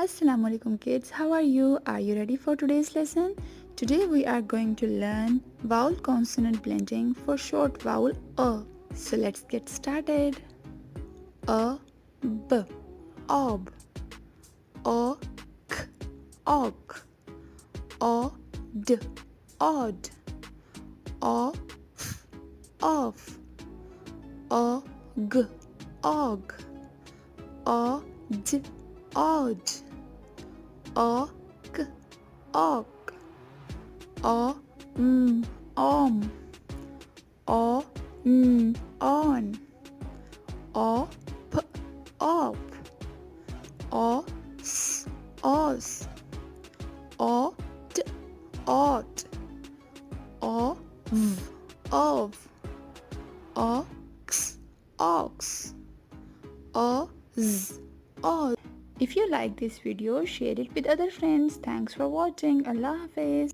Assalamu alaikum kids, how are you? Are you ready for today's lesson? Today we are going to learn vowel consonant blending for short vowel A. So let's get started. A, B, ob, O, k, ok, O, d, odd, O, f, off, O, g, og, O, d, odd, O, k, ok, O, om, O, on, O, p, op, O, s, os, O, t, ot, O, v, of, O, x, ox, O, z, oz. If you like this video, share it with other friends. Thanks for watching. Allah Hafiz.